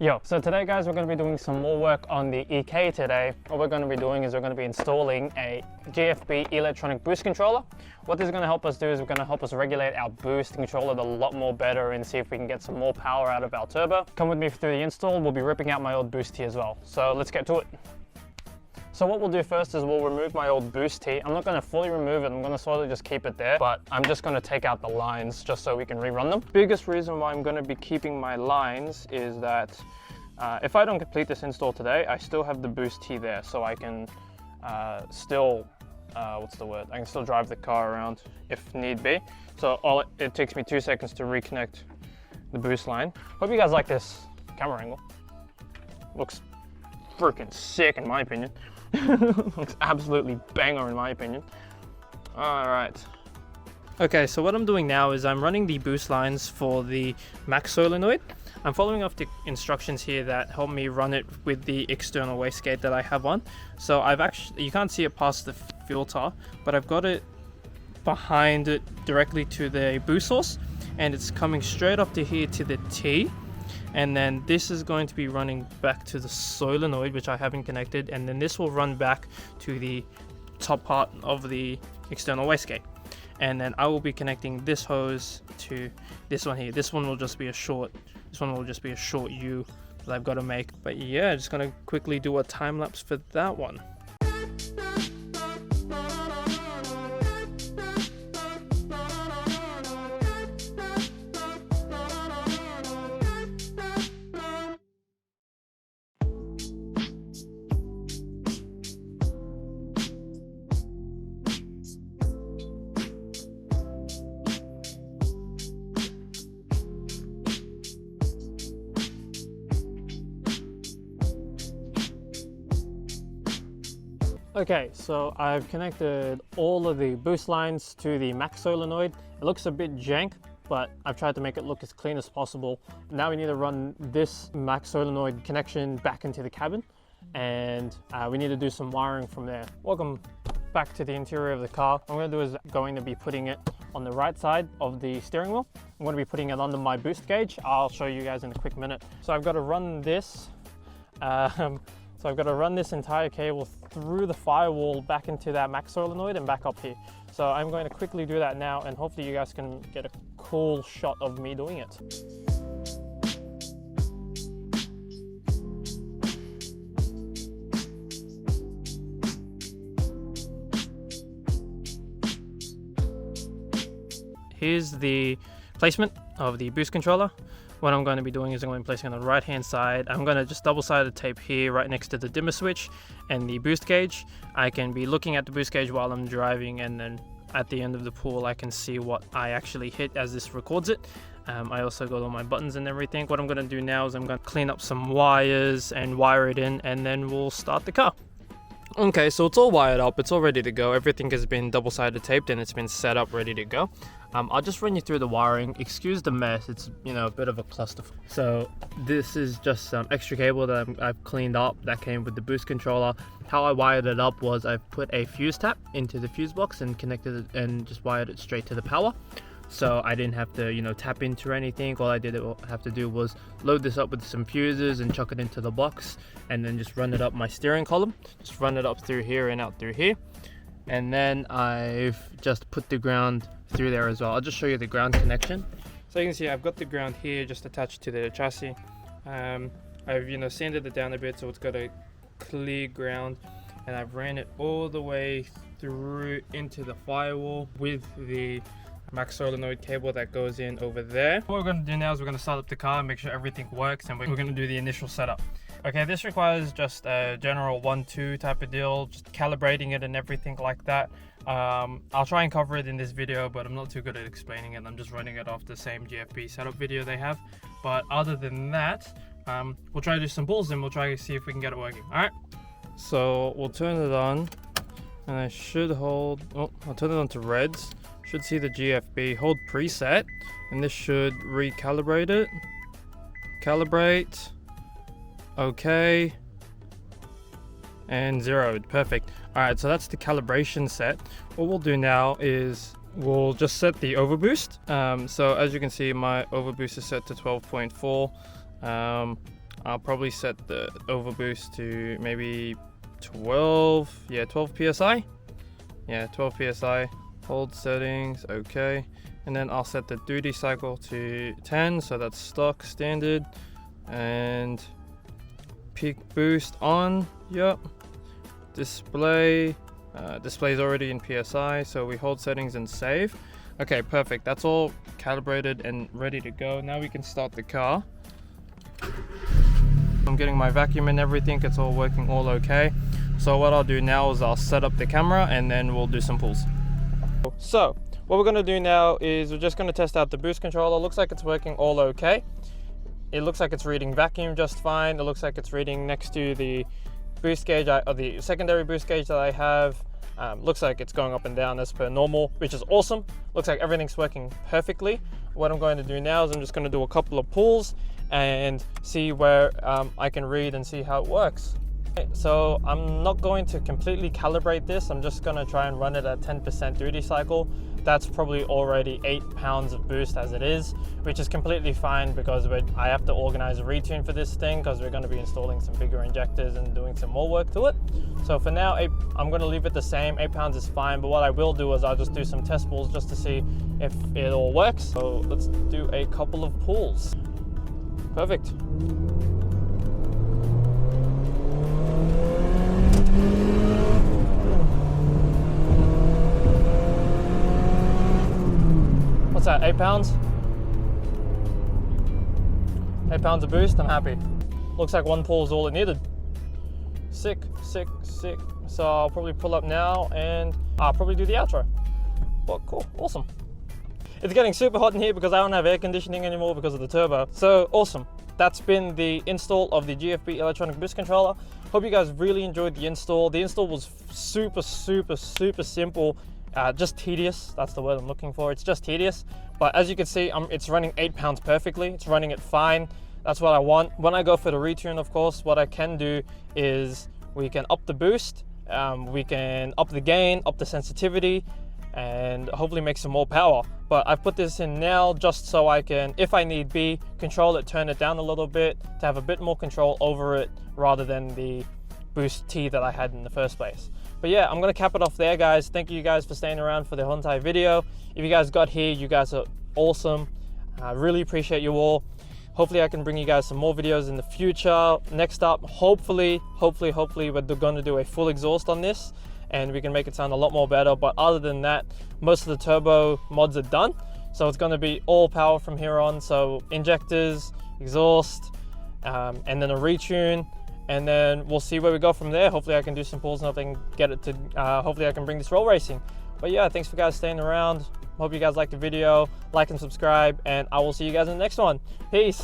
Yo, so today guys, we're going to be doing some more work on the EK today. What we're going to be doing is we're going to be installing a GFB electronic boost controller. What this is going to help us do is we're going to help us regulate our boost, control it a lot more better and see if we can get some more power out of our turbo. Come with me through the install. We'll be ripping out my old boost tee as well. So let's get to it. So what we'll do first is we'll remove my old boost tee. I'm not going to fully remove it, I'm going to sort of just keep it there, but I'm just going to take out the lines just so we can rerun them. Biggest reason why I'm going to be keeping my lines is that if I don't complete this install today, I still have the boost tee there, so I can still, I can still drive the car around if need be. So it takes me 2 seconds to reconnect the boost line. Hope you guys like this camera angle. Looks freaking sick in my opinion. Looks absolutely banger in my opinion. All right. Okay, so what I'm doing now is I'm running the boost lines for the max solenoid. I'm following off the instructions here that help me run it with the external wastegate that I have on. So you can't see it past the filter, but I've got it behind it directly to the boost source, and it's coming straight up to here to the T. And then this is going to be running back to the solenoid, which I haven't connected, and then this will run back to the top part of the external wastegate. And then I will be connecting this hose to this one here. This one will just be a short U that I've got to make. But yeah, just gonna quickly do a time lapse for that one. Okay, so I've connected all of the boost lines to the max solenoid. It looks a bit jank, but I've tried to make it look as clean as possible. Now we need to run this max solenoid connection back into the cabin, and we need to do some wiring from there. Welcome back to the interior of the car. What I'm going to be putting it on the right side of the steering wheel. I'm going to be putting it under my boost gauge. I'll show you guys in a quick minute. So I've got to run this. So I've got to run this entire cable through the firewall back into that max solenoid and back up here. So I'm going to quickly do that now, and hopefully you guys can get a cool shot of me doing it. Here's the placement of the boost controller. What I'm going to be doing is I'm going to be placing it on the right hand side. I'm going to just double-sided tape here right next to the dimmer switch and the boost gauge. I can be looking at the boost gauge while I'm driving, and then at the end of the pool I can see what I actually hit as this records it. I also got all my buttons and everything. What I'm going to do now is I'm going to clean up some wires and wire it in, and then we'll start the car. Okay, so it's all wired up, it's all ready to go. Everything has been double-sided taped and it's been set up ready to go. I'll just run you through the wiring. Excuse the mess, it's a bit of a cluster. So this is just some extra cable that I've cleaned up that came with the boost controller. How I wired it up was I put a fuse tap into the fuse box and connected it and just wired it straight to the power. So I didn't have to tap into anything. All I did have to do was load this up with some fuses and chuck it into the box, and then just run it up my steering column. Just run it up through here and out through here. And then I've just put the ground through there as well. I'll just show you the ground connection. So you can see I've got the ground here just attached to the chassis. I've sanded it down a bit so it's got a clear ground, and I've ran it all the way through into the firewall with the max solenoid cable that goes in over there. What we're going to do now is we're going to start up the car and make sure everything works, and we're going to do the initial setup. Okay, this requires just a general 1-2 type of deal, just calibrating it and everything like that. I'll try and cover it in this video, but I'm not too good at explaining it. I'm just running it off the same GFB setup video they have. But other than that, we'll try to do some pulls and we'll try to see if we can get it working. All right, so we'll turn it on, and I should hold, I'll turn it on to reds. Should see the GFB, hold preset, and this should recalibrate it. Calibrate, okay, and zeroed, perfect. All right, so that's the calibration set. What we'll do now is we'll just set the overboost. So as you can see, my overboost is set to 12.4. I'll probably set the overboost to maybe 12 psi. Yeah, 12 psi. Hold settings, okay. And then I'll set the duty cycle to 10, so that's stock standard. And peak boost on, yep. Display, display's already in PSI, so we hold settings and save. Okay, perfect, that's all calibrated and ready to go. Now we can start the car. I'm getting my vacuum and everything, it's all working all okay. So what I'll do now is I'll set up the camera and then we'll do some pulls. So what we're going to do now is we're just going to test out the boost controller. Looks like it's working all okay. It looks like it's reading vacuum just fine. It looks like it's reading next to the boost gauge, or the secondary boost gauge that I have. Looks like it's going up and down as per normal, which is awesome. Looks like everything's working perfectly. What I'm going to do now is I'm just going to do a couple of pulls and see where I can read and see how it works. So I'm not going to completely calibrate this. I'm just going to try and run it at 10% duty cycle. That's probably already 8 pounds of boost as it is, which is completely fine because I have to organize a retune for this thing because we're going to be installing some bigger injectors and doing some more work to it. So for now, I'm going to leave it the same. 8 pounds is fine, but what I will do is I'll just do some test pulls just to see if it all works. So let's do a couple of pulls. Perfect. What's that, 8 pounds? 8 pounds of boost, I'm happy. Looks like one pull is all it needed. Sick, sick, sick. So I'll probably pull up now and I'll probably do the outro. But cool, awesome. It's getting super hot in here because I don't have air conditioning anymore because of the turbo. So awesome. That's been the install of the GFB electronic boost controller. Hope you guys really enjoyed the install. The install was super simple. Just tedious, that's the word I'm looking for. It's just tedious, but as you can see, it's running 8 pounds perfectly. It's running it fine. That's what I want. When I go for the retune, of course, what I can do is we can up the boost, we can up the gain, up the sensitivity, and hopefully make some more power. But I've put this in now just so I can, if I need be, control it, turn it down a little bit to have a bit more control over it rather than the boost T that I had in the first place. But yeah, I'm gonna cap it off there, guys. Thank you guys for staying around for the whole entire video. If you guys got here, you guys are awesome. I really appreciate you all. Hopefully I can bring you guys some more videos in the future. Next up, hopefully we're gonna do a full exhaust on this and we can make it sound a lot more better. But other than that, most of the turbo mods are done. So it's gonna be all power from here on. So injectors, exhaust, and then a retune. And then we'll see where we go from there. Hopefully I can do some pulls and hopefully I can get it to, hopefully I can bring this roll racing. But yeah, thanks for guys staying around. Hope you guys liked the video. Like and subscribe, and I will see you guys in the next one. Peace.